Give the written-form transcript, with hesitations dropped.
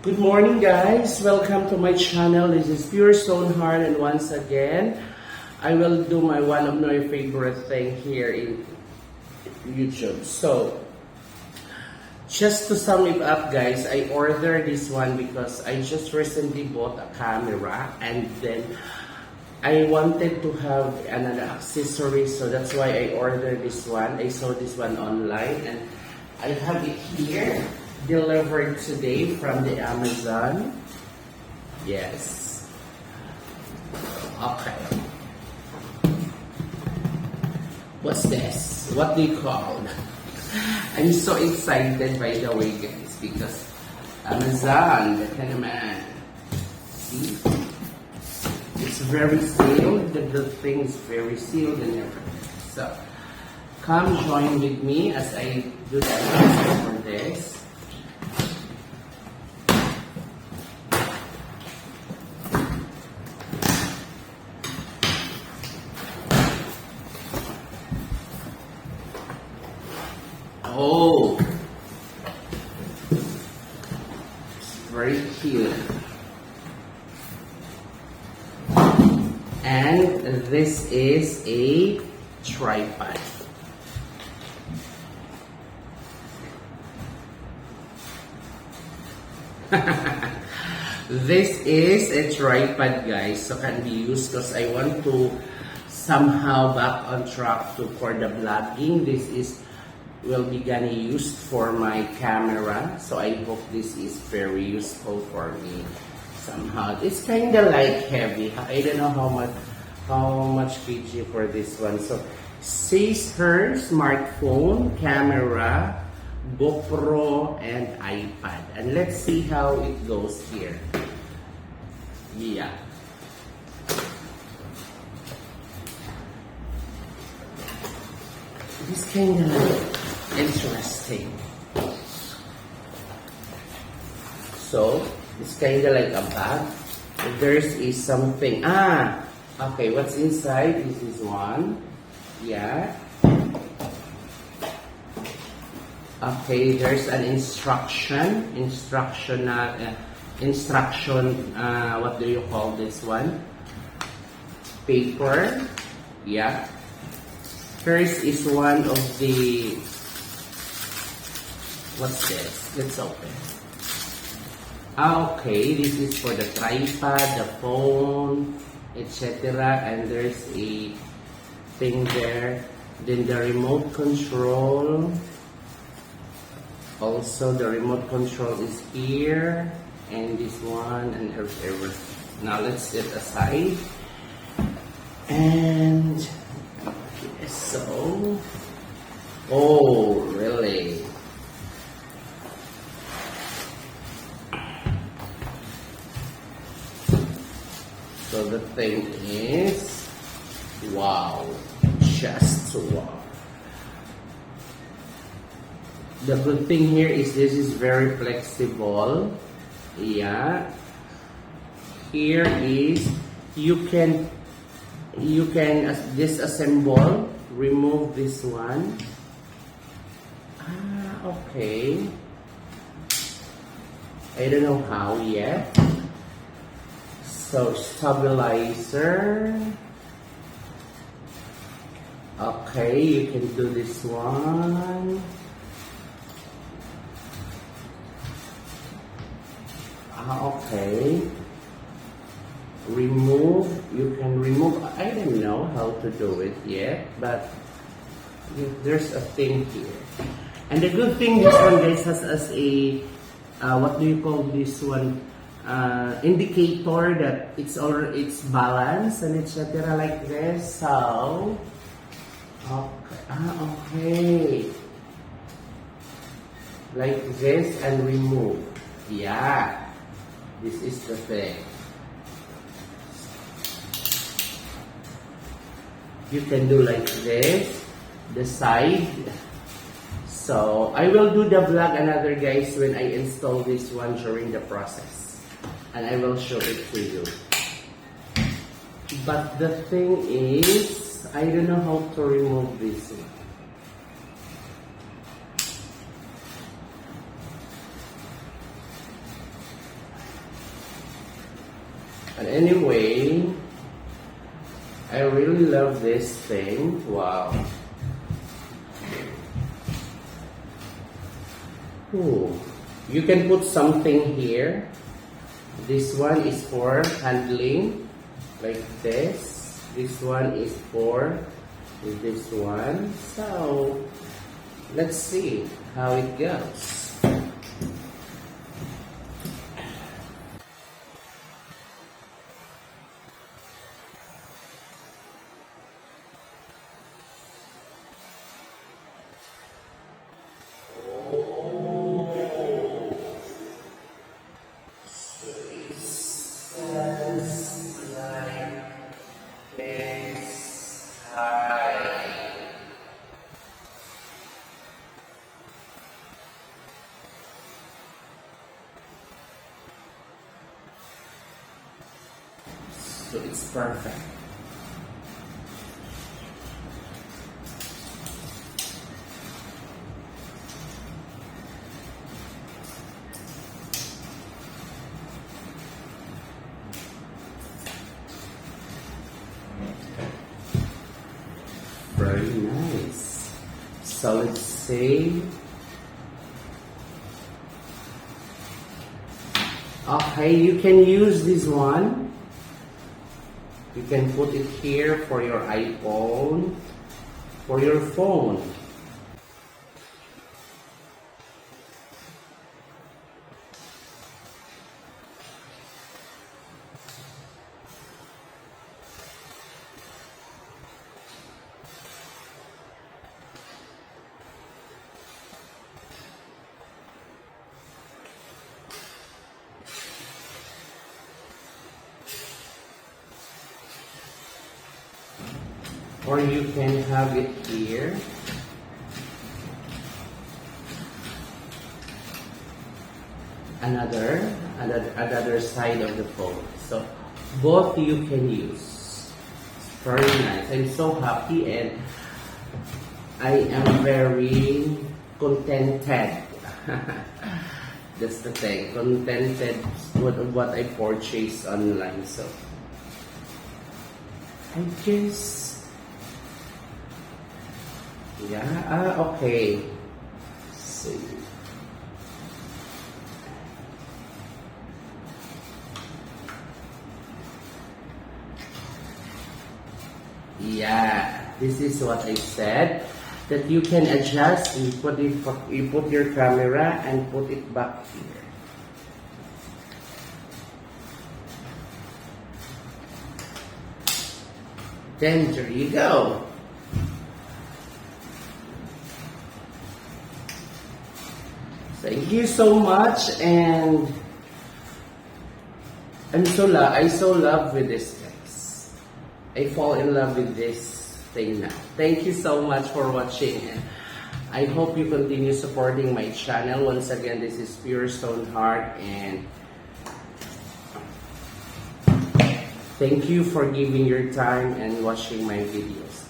Good morning, guys. Welcome to my channel. This is Pure Stone Heart, and once again, I will do one of my favorite thing here in YouTube. So, just to sum it up, guys, I ordered this one because I just recently bought a camera, and then I wanted to have another accessory, so that's why I ordered this one. I saw this one online, and I have it here. Delivered today from the Amazon. Yes. Okay. What's this? What do you call? I'm so excited, by the way, guys, because Amazon, man. See? It's very sealed. The thing is very sealed and everything. So, come join with me as I do the process for this. Oh, it's very cute. And this is a tripod. This is a tripod, guys, so can be used because I want to somehow back on track for the vlogging. This will be gonna used for my camera, so I hope this is very useful for me somehow. It's kind of like heavy. I don't know how much kg for this one. So says her smartphone, camera, GoPro, and iPad. And let's see how it goes here. Yeah. This kind of interesting. So it's kind of like a bag. There's is something. Okay. What's inside? This is one. Yeah. Okay. There's an instruction. What do you call this one? Paper. Yeah. First is one of the, what's this? Let's open. Okay, this is for the tripod, the phone, etc. And there's a thing there. Then the remote control. Also, the remote control is here. And this one and everything. Now let's set aside. And so, oh, really? So the thing is, wow, just wow. The good thing here is this is very flexible. Yeah. Here is, you can disassemble, remove this one. Okay. I don't know how yet. So stabilizer. Okay, you can do this one. Okay. Remove, you can remove. I don't know how to do it yet, but there's a thing here. And the good thing, this one, guys, has as a what do you call this one, indicator that it's balanced and etc. like this. So okay, like this, and remove. Yeah, this is the thing. You can do like this, the side. So I will do the vlog another, guys, when I install this one during the process, and I will show it to you. But the thing is, I don't know how to remove this one. And anyway, I really love this thing. Wow. Ooh. You can put something here. This one is for handling, like this. This one is for this one. So, let's see how it goes. So it's perfect. Very nice. So let's say, okay, you can use this one. You can put it here for your iPhone, for your phone. Or you can have it here. Another side of the phone. So both you can use. It's very nice. I'm so happy and I am very contented. That's the thing. Contented with what I purchased online. So I guess. Yeah, okay. See. Yeah, this is what I said. That you can adjust, you put your camera and put it back here. Then there you go. Thank you so much, and I so love with this guys. I fall in love with this thing now. Thank you so much for watching, and I hope you continue supporting my channel. Once again, this is Pure Stone Heart, and thank you for giving your time and watching my videos.